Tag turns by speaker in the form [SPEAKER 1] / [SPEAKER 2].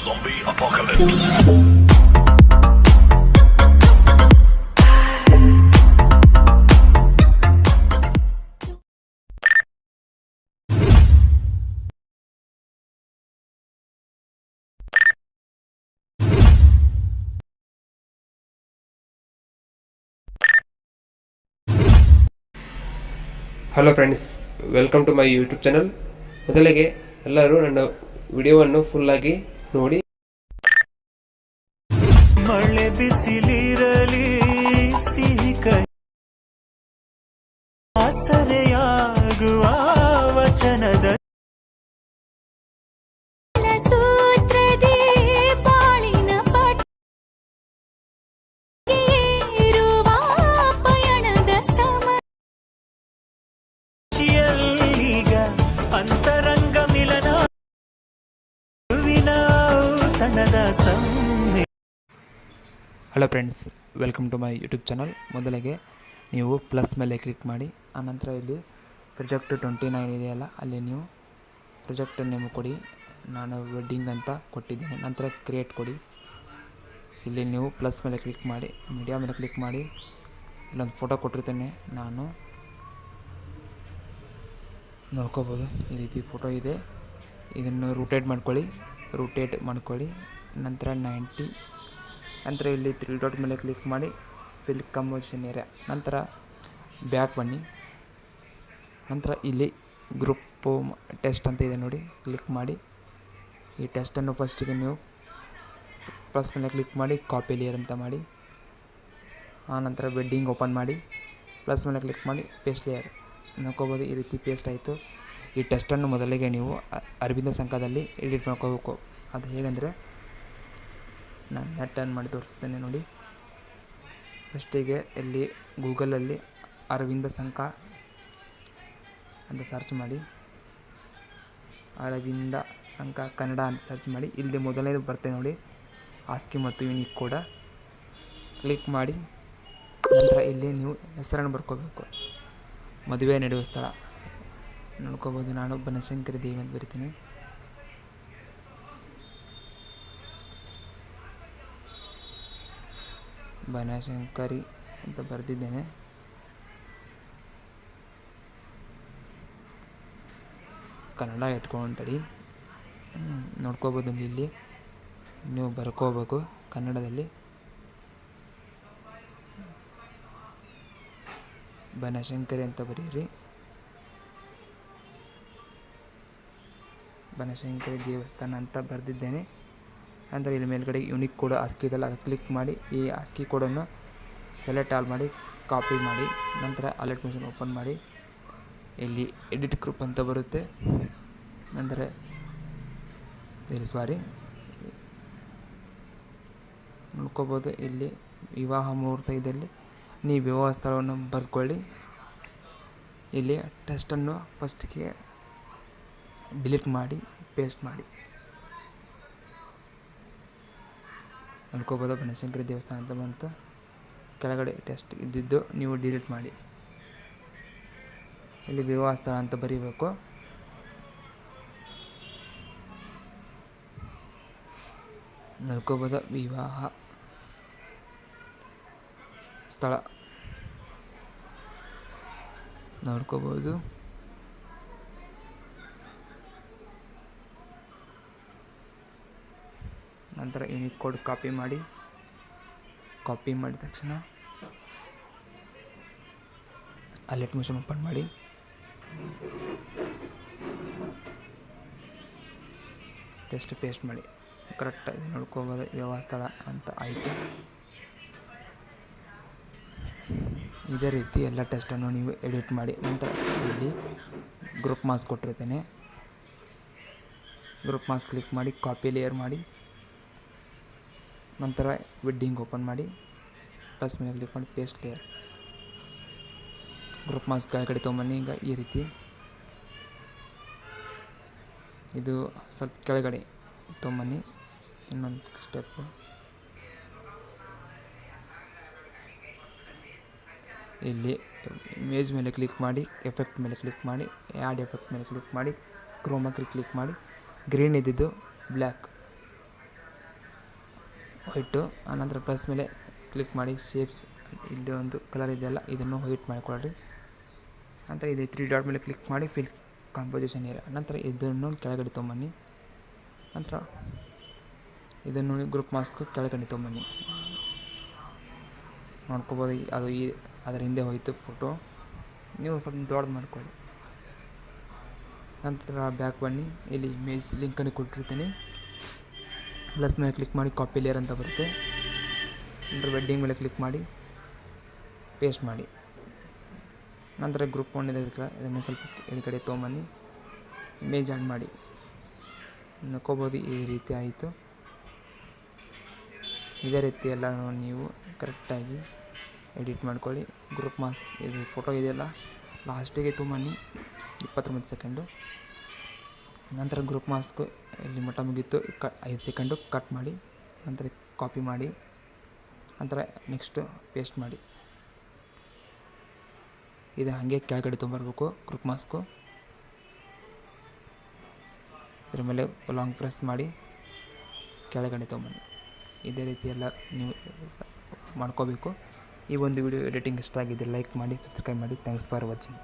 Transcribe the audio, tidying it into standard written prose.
[SPEAKER 1] Zombie apocalypse.
[SPEAKER 2] Hello friends, welcome to my YouTube channel. ಮೊದಲಿಗೆ ಎಲ್ಲರೂ ನನ್ನ ವಿಡಿಯೋವನ್ನು ಫುಲ್ಲಾಗಿ ನೋಡಿ.
[SPEAKER 3] ಮಳೆ ಬಿಸಿಲಿರಲಿ ಸಿಹಿ ಕೈ ಆಸರೆಯಾಗುವ ವಚನದ ಸೂತ್ರದಿ ಬಾಳಿನ ಪಟ್ಟಿರುವ ಪಯಣದ ಸಮಯಲ್ಲೀಗ ಅಂತರಂಗ ಮಿಲನ ತನದ ಸಮ್ಮೆ.
[SPEAKER 4] Hello friends, welcome to my YouTube channel. ಮೊದಲಿಗೆ ನೀವು ಪ್ಲಸ್ ಮೇಲೆ ಕ್ಲಿಕ್ ಮಾಡಿ, ಆನಂತರ ಇಲ್ಲಿ ಪ್ರೊಜೆಕ್ಟ್ 29 ಇದೆಯಲ್ಲ, ಅಲ್ಲಿ ನೀವು ಪ್ರೊಜೆಕ್ಟ್ ನೇಮ್ ಕೊಡಿ. ನಾನು ವೆಡ್ಡಿಂಗ್ ಅಂತ ಕೊಟ್ಟಿದ್ದೇನೆ. ನಂತರ ಕ್ರಿಯೇಟ್ ಕೊಡಿ. ಇಲ್ಲಿ ನೀವು ಪ್ಲಸ್ ಮೇಲೆ ಕ್ಲಿಕ್ ಮಾಡಿ, ಮೀಡಿಯಾ ಮೇಲೆ ಕ್ಲಿಕ್ ಮಾಡಿ. ಇಲ್ಲೊಂದು ಫೋಟೋ ಕೊಟ್ಟಿರ್ತೇನೆ, ನಾನು ನೋಡ್ಕೋಬೋದು. ಈ ರೀತಿ ಫೋಟೋ ಇದೆ. ಇದನ್ನು ರೋಟೇಟ್ ಮಾಡ್ಕೊಳ್ಳಿ. ನಂತರ 90. ನಂತರ ಇಲ್ಲಿ 3 ಡಾಟ್ ಮೇಲೆ ಕ್ಲಿಕ್ ಮಾಡಿ, ಫಿಲ್ ಕಂಪೋಸಿಷನ್ ಏರಿಯಾ. ನಂತರ ಬ್ಯಾಕ್ ಬನ್ನಿ. ನಂತರ ಇಲ್ಲಿ ಗ್ರೂಪ್ ಟೆಸ್ಟ್ ಅಂತ ಇದೆ ನೋಡಿ, ಕ್ಲಿಕ್ ಮಾಡಿ. ಈ ಟೆಸ್ಟನ್ನು ಫಸ್ಟಿಗೆ ನೀವು ಪ್ಲಸ್ ಮೇಲೆ ಕ್ಲಿಕ್ ಮಾಡಿ, ಕಾಪಿ ಲೇಯರ್ ಅಂತ ಮಾಡಿ. ಆನಂತರ ವೆಡ್ಡಿಂಗ್ ಓಪನ್ ಮಾಡಿ, ಪ್ಲಸ್ ಮೇಲೆ ಕ್ಲಿಕ್ ಮಾಡಿ, ಪೇಸ್ಟ್ ಲೇಯರ್ ನೋಡ್ಕೋಬೋದು. ಈ ರೀತಿ ಪೇಸ್ಟ್ ಆಯಿತು. ಈ ಟೆಸ್ಟನ್ನು ಮೊದಲಿಗೆ ನೀವು ಅರವಿಂದ ಸಂಘದಲ್ಲಿ ಎಡಿಟ್ ಮಾಡ್ಕೋಬೇಕು. ಅದು ಹೇಗೆಂದರೆ, ನಾನು ನೆಟ್ ಆನ್ ಮಾಡಿ ತೋರಿಸ್ತೇನೆ ನೋಡಿ. ಫಸ್ಟಿಗೆ ಇಲ್ಲಿ ಗೂಗಲಲ್ಲಿ ಅರವಿಂದ ಸಂಘ ಅಂತ ಸರ್ಚ್ ಮಾಡಿ, ಅರವಿಂದ ಸಂಘ ಕನ್ನಡ ಅಂತ ಸರ್ಚ್ ಮಾಡಿ. ಇಲ್ಲಿ ಮೊದಲನೇದು ಬರ್ತೇನೆ ನೋಡಿ, ಆಸ್ಕಿ ಮತ್ತು ಯೂನಿಕ್ ಕೂಡ ಕ್ಲಿಕ್ ಮಾಡಿ. ನಂತರ ಇಲ್ಲಿ ನೀವು ಹೆಸರನ್ನು ಬರ್ಕೋಬೇಕು. ಮದುವೆ ನಡೆಯುವ ಸ್ಥಳ ನೋಡ್ಕೋಬೋದು. ನಾನು ಬನಶಂಕರಿ ದೇವಿ ಅಂತ ಬರಿತೀನಿ. ಬನಶಂಕರಿ ಅಂತ ಬರೆದಿದ್ದೇನೆ. ಕನ್ನಡ ಇಟ್ಕೊಂತಡಿ ನೋಡ್ಕೋಬೋದು. ಇಲ್ಲಿ ನೀವು ಬರ್ಕೋಬೇಕು ಕನ್ನಡದಲ್ಲಿ. ಬನಶಂಕರಿ ಅಂತ ಬರೀರಿ. ಬನಶಂಕರಿ ದೇವಸ್ಥಾನ ಅಂತ ಬರೆದಿದ್ದೇನೆ. ಅಂದರೆ ಇಲ್ಲಿ ಮೇಲ್ಗಡೆ ಯೂನಿಕ್ ಕೋಡ್ ಆಸ್ಕಿ ಇದೆಲ್ಲ, ಅದು ಕ್ಲಿಕ್ ಮಾಡಿ. ಈ ಆಸ್ಕಿ ಕೋಡನ್ನು ಸೆಲೆಕ್ಟ್ ಆಲ್ ಮಾಡಿ, ಕಾಪಿ ಮಾಡಿ. ನಂತರ ಅಲರ್ಟ್ ಮಿಷನ್ ಓಪನ್ ಮಾಡಿ. ಇಲ್ಲಿ ಎಡಿಟ್ ಗ್ರೂಪ್ ಅಂತ ಬರುತ್ತೆ. ಅಂದರೆ ನೋಡ್ಕೋಬೋದು. ಇಲ್ಲಿ ವಿವಾಹ ಮುಹೂರ್ತ ಇದೆಲ್ಲಿ ನೀವು ವಿವಾಹ ಸ್ಥಳವನ್ನು ಬರ್ಕೊಳ್ಳಿ. ಇಲ್ಲಿ ಟೆಸ್ಟನ್ನು ಫಸ್ಟಿಗೆ ಡಿಲೀಟ್ ಮಾಡಿ, ಪೇಸ್ಟ್ ಮಾಡಿ ನೋಡ್ಕೋಬೋದು. ಬನಶಂಕರಿ ದೇವಸ್ಥಾನ ಅಂತ ಬಂತು. ಕೆಳಗಡೆ ಟೆಸ್ಟ್ ಇದ್ದಿದ್ದು ನೀವು ಡಿಲೀಟ್ ಮಾಡಿ. ಇಲ್ಲಿ ವಿವಾಹ ಸ್ಥಳ ಅಂತ ಬರೀಬೇಕು. ನೋಡ್ಕೋಬೋದು, ವಿವಾಹ ಸ್ಥಳ ನೋಡ್ಕೋಬೋದು. ನಂತರ ಯೂನಿಕ್ ಕೋಡ್ ಕಾಪಿ ಮಾಡಿದ ತಕ್ಷಣ ಅಲರ್ಟ್ ಮಿಷನ್ ಓಪನ್ ಮಾಡಿ. ಟೆಸ್ಟ್ ಪೇಸ್ಟ್ ಮಾಡಿ. ಕರೆಕ್ಟಾಗಿ ನೋಡ್ಕೋಬೋದು. ವಿವಾಹ ಸ್ಥಳ ಅಂತ ಆಯಿತು. ಇದೇ ರೀತಿ ಎಲ್ಲ ಟೆಸ್ಟನ್ನು ನೀವು ಎಡಿಟ್ ಮಾಡಿ. ನಂತರ ಇಲ್ಲಿ ಗ್ರೂಪ್ ಮಾಸ್ ಕೊಟ್ಟಿರ್ತೇನೆ. ಗ್ರೂಪ್ ಮಾಸ್ ಕ್ಲಿಕ್ ಮಾಡಿ, ಕಾಪಿ ಲೇಯರ್ ಮಾಡಿ. ನಂತರ ವೆಡ್ಡಿಂಗ್ ಓಪನ್ ಮಾಡಿ, ಪ್ಲಸ್ ಮೇಲೆ ಕ್ಲಿಕ್ ಮಾಡಿ, ಪೇಸ್ಟ್ ಲೇಯರ್. ಗ್ರೂಪ್ ಮಾಸ್ ಕೆಳಗಡೆ ತೊಗೊಂಬನ್ನಿ. ಈಗ ಈ ರೀತಿ ಇದು ಸ್ವಲ್ಪ ಕೆಳಗಡೆ ತೊಗೊಂಬನ್ನಿ. ಇನ್ನೊಂದು ಸ್ಟೆಪ್ಪು ಇಲ್ಲಿ ಇಮೇಜ್ ಮೇಲೆ ಕ್ಲಿಕ್ ಮಾಡಿ, ಎಫೆಕ್ಟ್ ಮೇಲೆ ಕ್ಲಿಕ್ ಮಾಡಿ, ಆ್ಯಡ್ ಎಫೆಕ್ಟ್ ಮೇಲೆ ಕ್ಲಿಕ್ ಮಾಡಿ, ಕ್ರೋಮಾ ಕ್ಲಿಕ್ ಮಾಡಿ. ಗ್ರೀನ್ ಇದ್ದಿದ್ದು ಬ್ಲ್ಯಾಕ್ ವೈಟು. ಆನಂತರ ಪ್ಲಸ್ ಮೇಲೆ ಕ್ಲಿಕ್ ಮಾಡಿ ಶೇಪ್ಸ್, ಇಲ್ಲಿ ಒಂದು ಕಲರ್ ಇದೆಯಲ್ಲ ಇದನ್ನು ವೈಟ್ ಮಾಡಿಕೊಳ್ಳ್ರಿ. ನಂತರ ಇದೆ 3 ಡಾಟ್ ಮೇಲೆ ಕ್ಲಿಕ್ ಮಾಡಿ ಫಿಲ್ ಕಾಂಪೋಸಿಷನ್ ಏರಿಯಾ. ನಂತರ ಇದನ್ನು ಕೆಳಗಡೆ ತೊಗೊಂಬನ್ನಿ. ನಂತರ ಇದನ್ನು ಗ್ರೂಪ್ ಮಾಸ್ಕ್ ಕೆಳಗಡೆ ತೊಗೊಂಬನ್ನಿ. ನೋಡ್ಕೋಬೋದು ಅದು ಅದರ ಹಿಂದೆ ಹೋಯಿತು ಫೋಟೋ. ನೀವು ಸ್ವಲ್ಪ ದೊಡ್ಡದು ಮಾಡ್ಕೊಳ್ಳಿ. ನಂತರ ಬ್ಯಾಕ್ ಬನ್ನಿ. ಇಲ್ಲಿ ಇಮೇಜ್ ಲಿಂಕನ್ನು ಕೊಟ್ಟಿರ್ತೀನಿ. ಪ್ಲಸ್ ಮೇಲೆ ಕ್ಲಿಕ್ ಮಾಡಿ ಕಾಪಿ ಲೇಯರ್ ಅಂತ ಬರುತ್ತೆ. ನಂತರ ವೆಡ್ಡಿಂಗ್ ಮೇಲೆ ಕ್ಲಿಕ್ ಮಾಡಿ ಪೇಸ್ಟ್ ಮಾಡಿ. ನಂತರ ಗ್ರೂಪ್ 1 ಇದೆ, ಇದನ್ನು ಸ್ವಲ್ಪ ಈ ಕಡೆ ತೊಗೊಂಬನ್ನಿ, ಇಮೇಜ್ ಆ್ಯಡ್ ಮಾಡಿ. ನೋಡ್ಕೋಬೋದು ಈ ರೀತಿ ಆಯಿತು. ಇದೇ ರೀತಿ ಎಲ್ಲ ನೀವು ಕರೆಕ್ಟಾಗಿ ಎಡಿಟ್ ಮಾಡ್ಕೊಳ್ಳಿ. ಗ್ರೂಪ್ ಮಾಸ್ಕ್ ಇದು ಫೋಟೋ ಇದೆಯಲ್ಲ ಲಾಸ್ಟಿಗೆ ತೊಗೊಂಬನ್ನಿ 29 ಸೆಕೆಂಡು. ನಂತರ ಗ್ರೂಪ್ ಮಾಸ್ಕ್ ಇಲ್ಲಿ ಮಟ್ಟ ಮುಗೀತು, 5 ಸೆಕೆಂಡು ಕಟ್ ಮಾಡಿ. ನಂತರ ಕಾಪಿ ಮಾಡಿ, ನಂತರ ನೆಕ್ಸ್ಟು ಪೇಸ್ಟ್ ಮಾಡಿ. ಇದು ಹಾಗೆ ಕೆಳಗಡೆ ತೊಗೊಂಬರ್ಬೇಕು ಗ್ರೂಪ್ ಮಾಸ್ಕು. ಇದ್ರ ಮೇಲೆ ಲಾಂಗ್ ಪ್ರೆಸ್ ಮಾಡಿ ಕೆಳಗಡೆ ತೊಗೊಂಬನ್ನಿ. ಇದೇ ರೀತಿ ಎಲ್ಲ ನೀವು ಮಾಡ್ಕೋಬೇಕು. ಈ ಒಂದು ವಿಡಿಯೋ ಎಡಿಟಿಂಗ್ ಇಷ್ಟ ಆಗಿದೆ ಲೈಕ್ ಮಾಡಿ, ಸಬ್ಸ್ಕ್ರೈಬ್ ಮಾಡಿ. Thanks for watching.